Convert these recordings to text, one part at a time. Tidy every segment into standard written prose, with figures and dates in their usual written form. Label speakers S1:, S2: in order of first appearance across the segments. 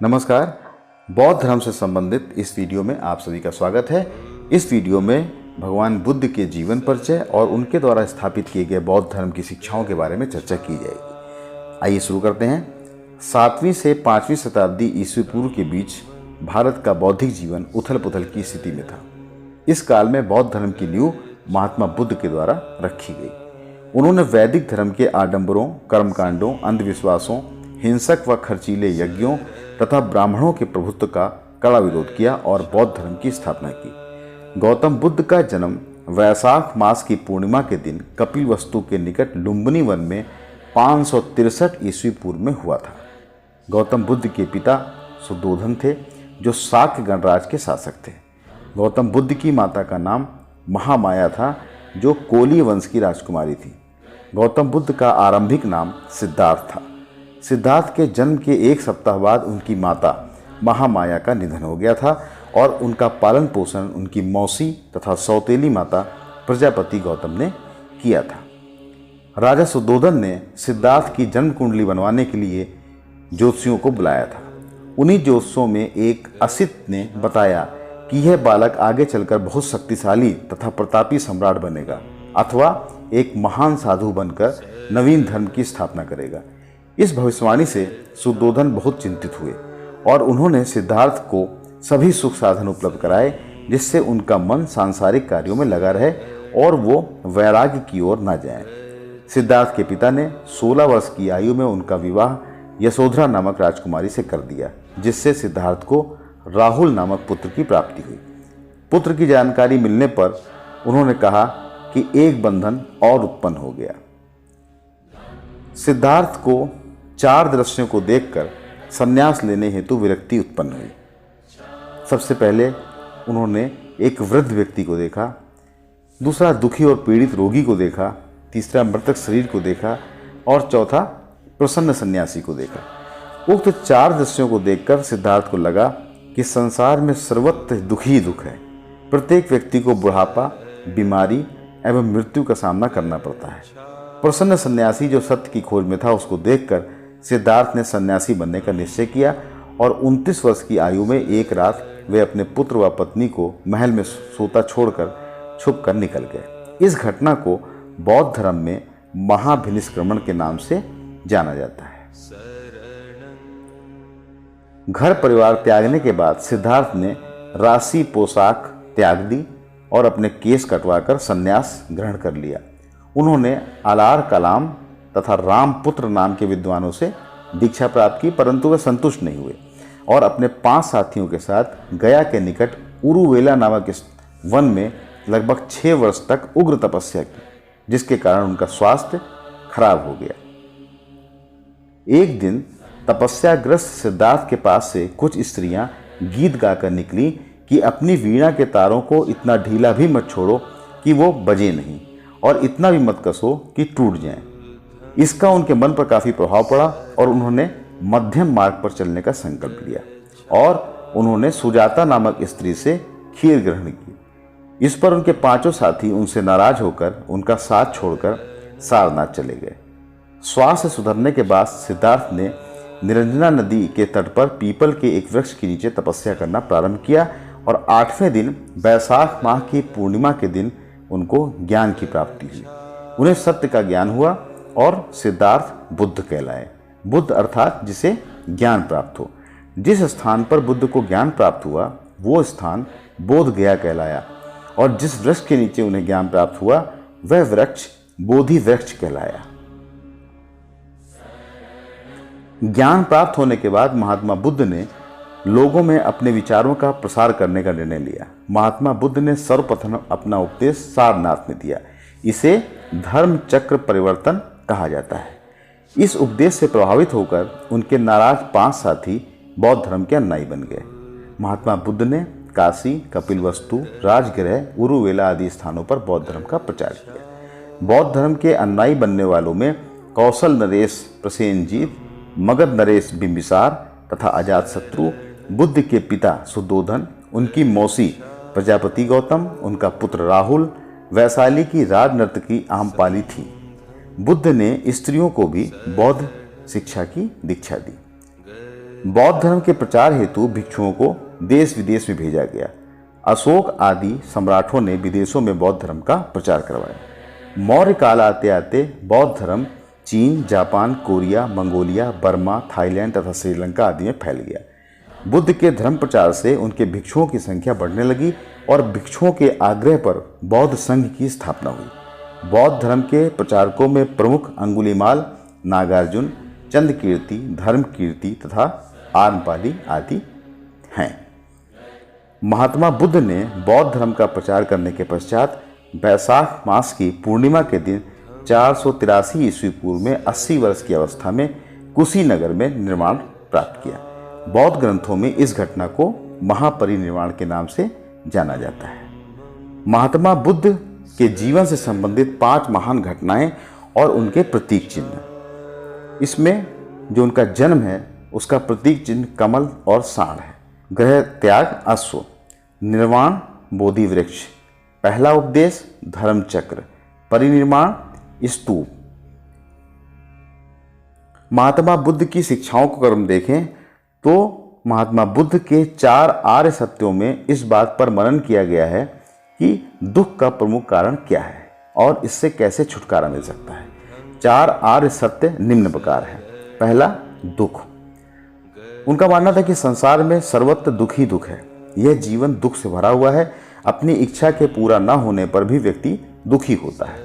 S1: नमस्कार। बौद्ध धर्म से संबंधित इस वीडियो में आप सभी का स्वागत है। इस वीडियो में भगवान बुद्ध के जीवन परिचय और उनके द्वारा स्थापित किए गए बौद्ध धर्म की शिक्षाओं के बारे में चर्चा की जाएगी। आइए शुरू करते हैं। 7वीं से 5वीं शताब्दी ईस्वी पूर्व के बीच भारत का बौद्धिक जीवन उथल पुथल की स्थिति में था। इस काल में बौद्ध धर्म की नींव महात्मा बुद्ध के द्वारा रखी गई। उन्होंने वैदिक धर्म के आडंबरों, कर्मकांडों, अंधविश्वासों, हिंसक व खर्चीले यज्ञों तथा ब्राह्मणों के प्रभुत्व का कड़ा विरोध किया और बौद्ध धर्म की स्थापना की। गौतम बुद्ध का जन्म वैशाख मास की पूर्णिमा के दिन कपिलवस्तु के निकट लुम्बिनी वन में 563 ईस्वी पूर्व में हुआ था। गौतम बुद्ध के पिता सुद्धोधन थे, जो शाक्य गणराज के शासक थे। गौतम बुद्ध की माता का नाम महामाया था, जो कोली वंश की राजकुमारी थी। गौतम बुद्ध का आरंभिक नाम सिद्धार्थ था। सिद्धार्थ के जन्म के एक सप्ताह बाद उनकी माता महामाया का निधन हो गया था और उनका पालन पोषण उनकी मौसी तथा सौतेली माता प्रजापति गौतम ने किया था। राजा सुद्धोधन ने सिद्धार्थ की जन्म कुंडली बनवाने के लिए ज्योतिषियों को बुलाया था। उन्हीं ज्योतिषों में एक असित ने बताया कि यह बालक आगे चलकर बहुत शक्तिशाली तथा प्रतापी सम्राट बनेगा अथवा एक महान साधु बनकर नवीन धर्म की स्थापना करेगा। इस भविष्यवाणी से सुद्धोधन बहुत चिंतित हुए और उन्होंने सिद्धार्थ को सभी सुख साधन उपलब्ध कराए, जिससे उनका मन सांसारिक कार्यों में लगा रहे और वो वैराग्य की ओर न जाए। सिद्धार्थ के पिता ने 16 वर्ष की आयु में उनका विवाह यशोधरा नामक राजकुमारी से कर दिया, जिससे सिद्धार्थ को राहुल नामक पुत्र की प्राप्ति हुई। पुत्र की जानकारी मिलने पर उन्होंने कहा कि एक बंधन और उत्पन्न हो गया। सिद्धार्थ को 4 दृश्यों को देखकर संन्यास लेने हेतु विरक्ति उत्पन्न हुई। सबसे पहले उन्होंने एक वृद्ध व्यक्ति को देखा, दूसरा दुखी और पीड़ित रोगी को देखा, तीसरा मृतक शरीर को देखा और चौथा प्रसन्न सन्यासी को देखा। उक्त 4 दृश्यों को देखकर सिद्धार्थ को लगा कि संसार में सर्वत्र दुख ही दुख है। प्रत्येक व्यक्ति को बुढ़ापा, बीमारी एवं मृत्यु का सामना करना पड़ता है। प्रसन्न सन्यासी जो सत्य की खोज में था, उसको देखकर सिद्धार्थ ने सन्यासी बनने का निश्चय किया और 29 वर्ष की आयु में एक रात वे अपने पुत्र व पत्नी को महल में सोता छोड़कर छुप कर निकल गए। इस घटना को बौद्ध धर्म में महाभिनिष्क्रमण के नाम से जाना जाता है। घर परिवार त्यागने के बाद सिद्धार्थ ने राशि पोशाक त्याग दी और अपने केस कटवाकर संन्यास ग्रहण कर लिया। उन्होंने अलार कलाम तथा रामपुत्र नाम के विद्वानों से दीक्षा प्राप्त की, परंतु वे संतुष्ट नहीं हुए और अपने 5 साथियों के साथ गया के निकट उरुवेला नामक इस वन में लगभग 6 वर्ष तक उग्र तपस्या की, जिसके कारण उनका स्वास्थ्य खराब हो गया। एक दिन तपस्याग्रस्त सिद्धार्थ के पास से कुछ स्त्रियां गीत गाकर निकली कि अपनी वीणा के तारों को इतना ढीला भी मत छोड़ो कि वो बजे नहीं, और इतना भी मत कसो कि टूट जाएं। इसका उनके मन पर काफ़ी प्रभाव पड़ा और उन्होंने मध्यम मार्ग पर चलने का संकल्प लिया और उन्होंने सुजाता नामक स्त्री से खीर ग्रहण की। इस पर उनके 5 साथी उनसे नाराज होकर उनका साथ छोड़कर सारनाथ चले गए। स्वास्थ्य सुधरने के बाद सिद्धार्थ ने निरंजना नदी के तट पर पीपल के एक वृक्ष के नीचे तपस्या करना प्रारंभ किया और 8वें दिन वैशाख माह की पूर्णिमा के दिन उनको ज्ञान की प्राप्ति हुई। उन्हें सत्य का ज्ञान हुआ और सिद्धार्थ बुद्ध कहलाए। बुद्ध अर्थात जिसे ज्ञान प्राप्त हो। जिस स्थान पर बुद्ध को ज्ञान प्राप्त हुआ वो स्थान बोध गया कहलाया और जिस वृक्ष के नीचे उन्हें ज्ञान प्राप्त हुआ वह वृक्ष बोधि वृक्ष कहलाया। ज्ञान प्राप्त होने के बाद महात्मा बुद्ध ने लोगों में अपने विचारों का प्रसार करने का निर्णय लिया। महात्मा बुद्ध ने सर्वप्रथम अपना उपदेश सारनाथ में दिया। इसे धर्म चक्र परिवर्तन कहा जाता है। इस उपदेश से प्रभावित होकर उनके नाराज 5 साथी बौद्ध धर्म के अनुयायी बन गए। महात्मा बुद्ध ने काशी, कपिलवस्तु, राजगृह, उरुवेला आदि स्थानों पर बौद्ध धर्म का प्रचार किया। बौद्ध धर्म के अनुयायी बनने वालों में कौशल नरेश प्रसेनजीत, मगध नरेश बिंबिसार तथा अजातशत्रु, बुद्ध के पिता सुद्धोधन, उनकी मौसी प्रजापति गौतम, उनका पुत्र राहुल, वैशाली की राज नर्तकी आम्रपाली थी। बुद्ध ने स्त्रियों को भी बौद्ध शिक्षा की दीक्षा दी। बौद्ध धर्म के प्रचार हेतु भिक्षुओं को देश विदेश में भेजा गया। अशोक आदि सम्राटों ने विदेशों में बौद्ध धर्म का प्रचार करवाया। मौर्य काल आते आते बौद्ध धर्म चीन, Japan, Korea, Mongolia, Burma, Thailand तथा श्रीलंका आदि में फैल गया। बुद्ध के धर्म प्रचार से उनके भिक्षुओं की संख्या बढ़ने लगी और भिक्षुओं के आग्रह पर बौद्ध संघ की स्थापना हुई। बौद्ध धर्म के प्रचारकों में प्रमुख अंगुलीमाल, नागार्जुन, चंद्रकीर्ति, धर्मकीर्ति तथा आरंपाली आदि हैं। महात्मा बुद्ध ने बौद्ध धर्म का प्रचार करने के पश्चात वैशाख मास की पूर्णिमा के दिन 483 ईस्वी पूर्व में 80 वर्ष की अवस्था में कुशीनगर में निर्वाण प्राप्त किया। बौद्ध ग्रंथों में इस घटना को महापरिनिर्वाण के नाम से जाना जाता है। महात्मा बुद्ध के जीवन से संबंधित 5 महान घटनाएं और उनके प्रतीक चिन्ह। इसमें जो उनका जन्म है उसका प्रतीक चिन्ह कमल और सांड है। ग्रह त्याग अश्व, निर्वाण बोधि वृक्ष, पहला उपदेश धर्म चक्र, परिनिर्वाण स्तूप। महात्मा बुद्ध की शिक्षाओं को अगर हम देखें तो महात्मा बुद्ध के 4 आर्य सत्यों में इस बात पर मनन किया गया है कि दुख का प्रमुख कारण क्या है और इससे कैसे छुटकारा मिल सकता है। 4 आर्य सत्य निम्न प्रकार हैं। पहला, दुख। उनका मानना था कि संसार में सर्वत्र दुख ही दुख है। यह जीवन दुख से भरा हुआ है। अपनी इच्छा के पूरा न होने पर भी व्यक्ति दुखी होता है।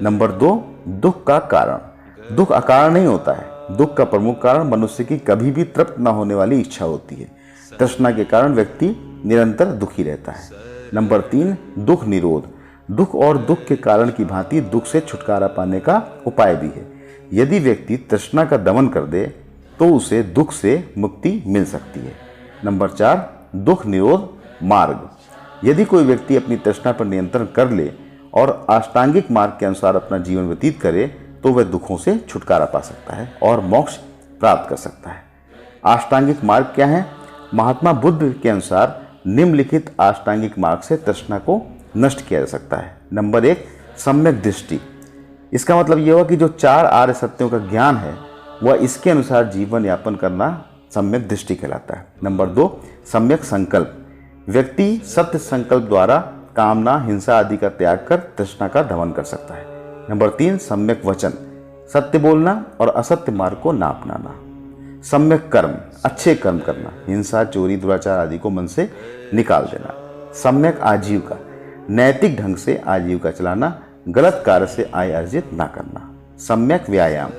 S1: नंबर 2, दुख का कारण। दुख अकारण नहीं होता है। दुख का प्रमुख कारण मनुष्य की कभी भी तृप्त न होने वाली इच्छा होती है। तृष्णा के कारण व्यक्ति निरंतर दुखी रहता है। नंबर 3, दुख निरोध। दुख और दुख के कारण की भांति दुख से छुटकारा पाने का उपाय भी है। यदि व्यक्ति तृष्णा का दमन कर दे तो उसे दुख से मुक्ति मिल सकती है। नंबर 4, दुख निरोध मार्ग। यदि कोई व्यक्ति अपनी तृष्णा पर नियंत्रण कर ले और अष्टांगिक मार्ग के अनुसार अपना जीवन व्यतीत करे तो वह दुखों से छुटकारा पा सकता है और मोक्ष प्राप्त कर सकता है। अष्टांगिक मार्ग क्या है? महात्मा बुद्ध के अनुसार निम्नलिखित अष्टांगिक मार्ग से तृष्णा को नष्ट किया जा सकता है। नंबर 1, सम्यक दृष्टि। इसका मतलब यह हुआ कि जो 4 आर्य सत्यों का ज्ञान है वह इसके अनुसार जीवन यापन करना सम्यक दृष्टि कहलाता है। नंबर 2, सम्यक संकल्प। व्यक्ति सत्य संकल्प द्वारा कामना, हिंसा आदि का त्याग कर तृष्णा का दमन कर सकता है। नंबर 3, सम्यक वचन। सत्य बोलना और असत्य मार्ग को ना अपनाना। सम्यक कर्म, अच्छे कर्म करना, हिंसा, चोरी, दुराचार आदि को मन से निकाल देना। सम्यक आजीविका, नैतिक ढंग से आजीविका चलाना, गलत कार्य से आय अर्जित ना करना। सम्यक व्यायाम,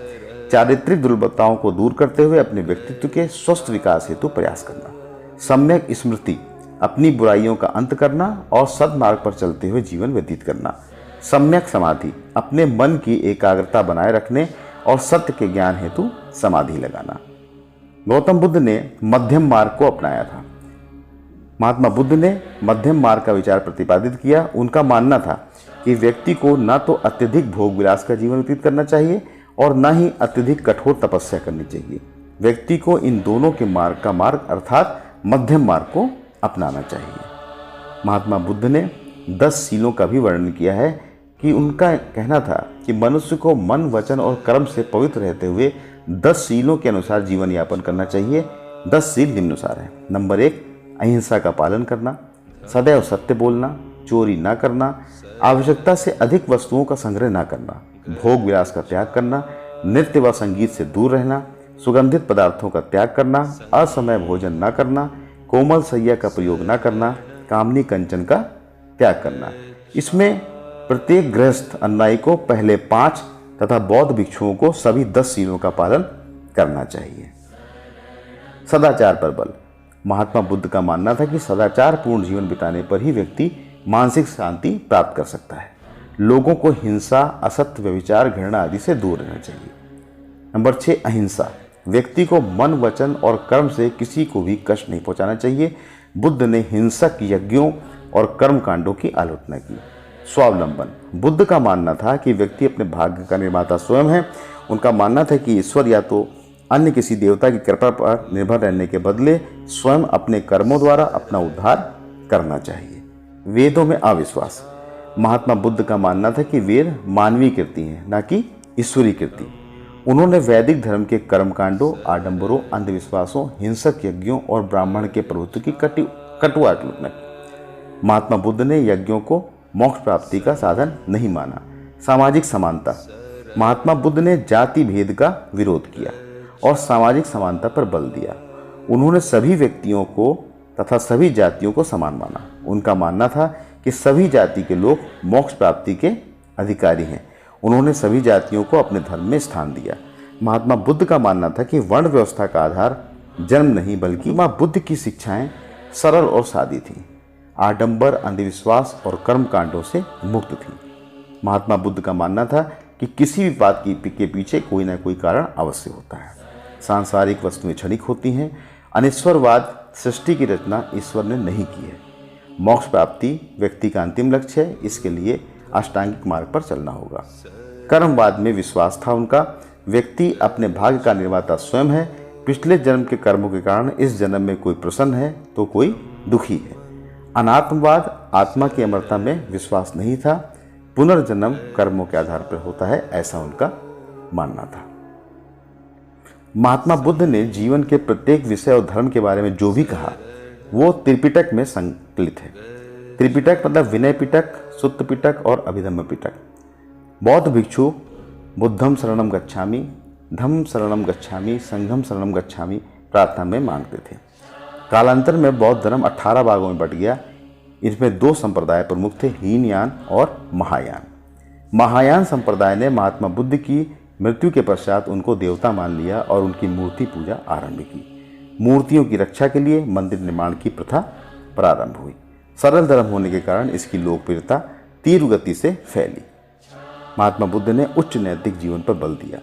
S1: चारित्रिक दुर्बलताओं को दूर करते हुए अपने व्यक्तित्व के स्वस्थ विकास हेतु प्रयास करना। सम्यक स्मृति, अपनी बुराइयों का अंत करना और सद्मार्ग पर चलते हुए जीवन व्यतीत करना। सम्यक समाधि, अपने मन की एकाग्रता बनाए रखने और सत्य के ज्ञान हेतु समाधि लगाना। गौतम बुद्ध ने मध्यम मार्ग को अपनाया था। महात्मा बुद्ध ने मध्यम मार्ग का विचार प्रतिपादित किया। उनका मानना था कि व्यक्ति को न तो अत्यधिक भोग विलास का जीवन व्यतीत करना चाहिए और न ही अत्यधिक कठोर तपस्या करनी चाहिए। व्यक्ति को इन दोनों के मार्ग का मार्ग अर्थात मध्यम मार्ग को अपनाना चाहिए। महात्मा बुद्ध ने 10 शीलों का भी वर्णन किया है कि उनका कहना था कि मनुष्य को मन, वचन और कर्म से पवित्र रहते हुए 10 शीलों के अनुसार जीवन यापन करना चाहिए। 10 शील निम्नानुसार हैं। नंबर 1, अहिंसा का पालन करना, सदैव सत्य बोलना, चोरी ना करना, आवश्यकता से अधिक वस्तुओं का संग्रह ना करना, भोग विलास का त्याग करना, नृत्य व संगीत से दूर रहना, सुगंधित पदार्थों का त्याग करना, असमय भोजन ना करना, कोमल सैया का प्रयोग ना करना, कामनी कंचन का त्याग करना। इसमें प्रत्येक गृहस्थ अन्यायी को पहले 5 तथा बौद्ध भिक्षुओं को सभी 10 शीलों का पालन करना चाहिए। सदाचार पर बल। महात्मा बुद्ध का मानना था कि सदाचार पूर्ण जीवन बिताने पर ही व्यक्ति मानसिक शांति प्राप्त कर सकता है। लोगों को हिंसा, असत्य, व्यभिचार, घृणा आदि से दूर रहना चाहिए। नंबर 6, अहिंसा। व्यक्ति को मन, वचन और कर्म से किसी को भी कष्ट नहीं पहुंचाना चाहिए। बुद्ध ने हिंसक यज्ञों और कर्म कांडों की आलोचना की। स्वावलंबन। बुद्ध का मानना था कि व्यक्ति अपने भाग्य का निर्माता स्वयं है। उनका मानना था कि ईश्वर या तो अन्य किसी देवता की कृपा पर निर्भर रहने के बदले स्वयं अपने कर्मों द्वारा अपना उद्धार करना चाहिए। वेदों में अविश्वास। महात्मा बुद्ध का मानना था कि वेद मानवीय कृति है, न कि ईश्वरीय कृति। उन्होंने वैदिक धर्म के कर्मकांडों, आडंबरों, अंधविश्वासों, हिंसक यज्ञों और ब्राह्मण के प्रभुत्व की कटु आलोचना की। महात्मा बुद्ध ने यज्ञों को मोक्ष प्राप्ति का साधन नहीं माना। सामाजिक समानता। महात्मा बुद्ध ने जाति भेद का विरोध किया और सामाजिक समानता पर बल दिया। उन्होंने सभी व्यक्तियों को तथा सभी जातियों को समान माना। उनका मानना था कि सभी जाति के लोग मोक्ष प्राप्ति के अधिकारी हैं। उन्होंने सभी जातियों को अपने धर्म में स्थान दिया। महात्मा बुद्ध का मानना था कि वर्ण व्यवस्था का आधार जन्म नहीं बल्कि माँ बुद्ध की शिक्षाएं सरल और सादी थीं, आडंबर, अंधविश्वास और कर्मकांडों से मुक्त थीं। महात्मा बुद्ध का मानना था कि किसी भी बात के पीछे कोई ना कोई कारण अवश्य होता है। सांसारिक वस्तुएं क्षणिक होती हैं। अनिश्वरवाद, सृष्टि की रचना ईश्वर ने नहीं की है। मोक्ष प्राप्ति व्यक्ति का अंतिम लक्ष्य है, इसके लिए अष्टांगिक मार्ग पर चलना होगा। कर्मवाद में विश्वास था उनका। व्यक्ति अपने भाग्य का निर्माता स्वयं है। पिछले जन्म के कर्मों के कारण इस जन्म में कोई प्रसन्न है तो कोई दुखी है। अनात्मवाद, आत्मा की अमरता में विश्वास नहीं था। पुनर्जन्म कर्मों के आधार पर होता है, ऐसा उनका मानना था। महात्मा बुद्ध ने जीवन के प्रत्येक विषय और धर्म के बारे में जो भी कहा वो त्रिपिटक में संकलित है। त्रिपिटक मतलब विनय पिटक, सुत्त पिटक और अभिधम्म पिटक। बौद्ध भिक्षु बुद्धम शरणम गच्छामि, धम्म शरणम गच्छामि, संघम शरणम गच्छामि प्रार्थना में मांगते थे। कालांतर में बौद्ध धर्म 18 भागों में बट गया। इसमें 2 संप्रदाय प्रमुख थे, हीनयान और महायान। महायान संप्रदाय ने महात्मा बुद्ध की मृत्यु के पश्चात उनको देवता मान लिया और उनकी मूर्ति पूजा आरंभ की। मूर्तियों की रक्षा के लिए मंदिर निर्माण की प्रथा प्रारंभ हुई। सरल धर्म होने के कारण इसकी लोकप्रियता तीव्र गति से फैली। महात्मा बुद्ध ने उच्च नैतिक जीवन पर बल दिया।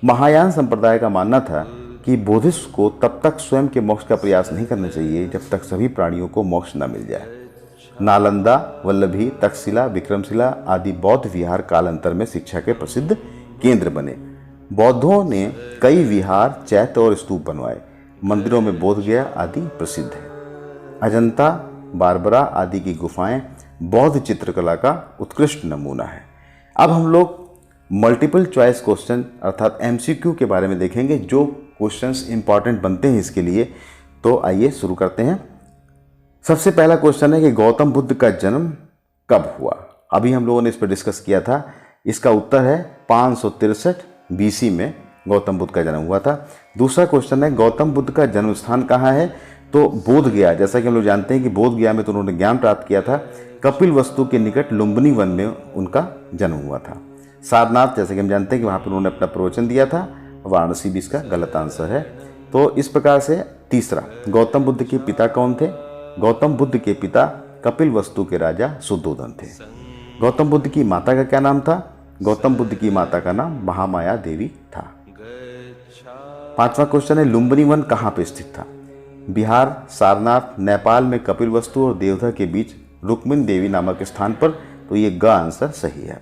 S1: महायान संप्रदाय का मानना था कि बोधिसत्व को तब तक स्वयं के मोक्ष का प्रयास नहीं करना चाहिए जब तक सभी प्राणियों को मोक्ष न मिल जाए। नालंदा, वल्लभी, तक्षशिला, विक्रमशिला आदि बौद्ध विहार कालांतर में शिक्षा के प्रसिद्ध केंद्र बने। बौद्धों ने कई विहार, चैत्य और स्तूप बनवाए। मंदिरों में बोध गया आदि प्रसिद्ध है। अजंता, बारबरा आदि की गुफाएं बौद्ध चित्रकला का उत्कृष्ट नमूना है। अब हम लोग मल्टीपल चॉइस क्वेश्चन अर्थात MCQ के बारे में देखेंगे, जो क्वेश्चंस इंपॉर्टेंट बनते हैं इसके लिए। तो आइए शुरू करते हैं। सबसे पहला क्वेश्चन है कि गौतम बुद्ध का जन्म कब हुआ। अभी हम लोगों ने इस पर डिस्कस किया था। इसका उत्तर है 563 BC में गौतम बुद्ध का जन्म हुआ था। दूसरा क्वेश्चन है गौतम बुद्ध का जन्म स्थान कहाँ है। तो बोध गया, जैसा कि हम लोग जानते हैं कि बोध गया में तो उन्होंने ज्ञान प्राप्त किया था। कपिल वस्तु के निकट लुम्बिनी वन में उनका जन्म हुआ था। सारनाथ, जैसे कि हम जानते हैं कि वहाँ पर उन्होंने अपना प्रवचन दिया था। वाराणसी भी इसका गलत आंसर है। तो इस प्रकार से तीसरा, गौतम बुद्ध के पिता कौन थे। गौतम बुद्ध के पिता कपिल वस्तु के राजा शुद्धोधन थे। गौतम बुद्ध की माता का क्या नाम था। गौतम बुद्ध की माता का नाम महामाया देवी था। पांचवा क्वेश्चन है लुम्बिनी वन कहाँ पे स्थित था। बिहार, सारनाथ, नेपाल में कपिल वस्तु और देवधा के बीच रुक्मिणी देवी नामक स्थान पर। तो ये ग आंसर सही है।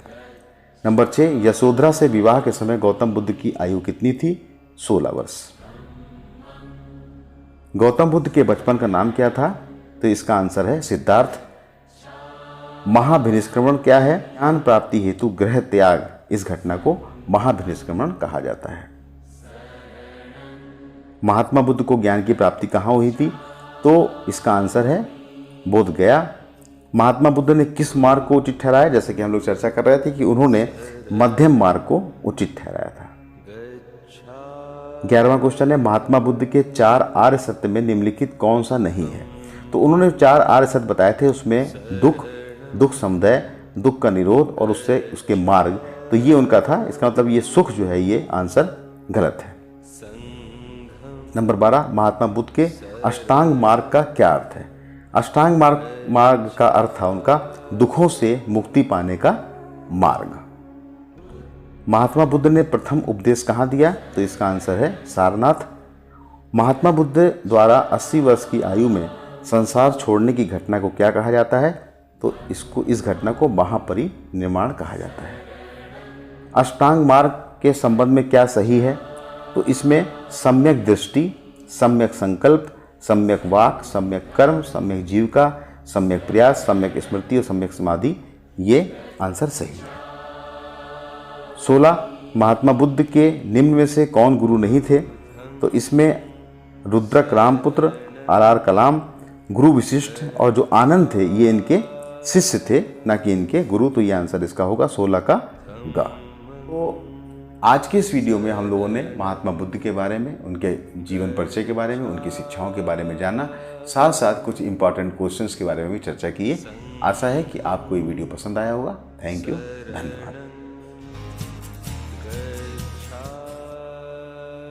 S1: नंबर 6, यशोधरा से विवाह के समय गौतम बुद्ध की आयु कितनी थी। 16 वर्ष। गौतम बुद्ध के बचपन का नाम क्या था। तो इसका आंसर है सिद्धार्थ। महाभिनिष्क्रमण क्या है। ज्ञान प्राप्ति हेतु गृह त्याग, इस घटना को महाभिनिष्क्रमण कहा जाता है। महात्मा बुद्ध को ज्ञान की प्राप्ति कहाँ हुई थी। तो इसका आंसर है बोध गया। महात्मा बुद्ध ने किस मार्ग को उचित ठहराया। जैसे कि हम लोग चर्चा कर रहे थे कि उन्होंने मध्यम मार्ग को उचित ठहराया था। 11वां क्वेश्चन है महात्मा बुद्ध के 4 आर्य सत्य में निम्नलिखित कौन सा नहीं है। तो उन्होंने 4 आर्य सत्य बताए थे, उसमें दुख समुदय, दुख का निरोध और उससे उसके मार्ग। तो ये उनका था। इसका मतलब ये सुख जो है ये आंसर गलत है। नंबर 12, महात्मा बुद्ध के अष्टांग मार्ग का क्या अर्थ है। अष्टांग मार्ग का अर्थ था उनका दुखों से मुक्ति पाने का मार्ग। महात्मा बुद्ध ने प्रथम उपदेश कहाँ दिया। तो इसका आंसर है सारनाथ। महात्मा बुद्ध द्वारा 80 वर्ष की आयु में संसार छोड़ने की घटना को क्या कहा जाता है। तो इस घटना को महापरिनिर्वाण कहा जाता है। अष्टांग मार्ग के संबंध में क्या सही है। तो इसमें सम्यक दृष्टि, सम्यक संकल्प, सम्यक वाक, सम्यक कर्म, सम्यक जीविका, सम्यक प्रयास, सम्यक स्मृति और सम्यक समाधि, ये आंसर सही है। 16, महात्मा बुद्ध के निम्न में से कौन गुरु नहीं थे? तो इसमें रुद्रक रामपुत्र, आर कलाम, गुरु विशिष्ट और जो आनंद थे ये इनके शिष्य थे, ना कि इनके गुरु। तो ये आंसर इसका होगा 16 का ग। तो आज के इस वीडियो में हम लोगों ने महात्मा बुद्ध के बारे में, उनके जीवन परिचय के बारे में, उनकी शिक्षाओं के बारे में जाना, साथ साथ कुछ इंपॉर्टेंट क्वेश्चंस के बारे में भी चर्चा की है। आशा है कि आपको ये वीडियो पसंद आया होगा। थैंक यू, धन्यवाद।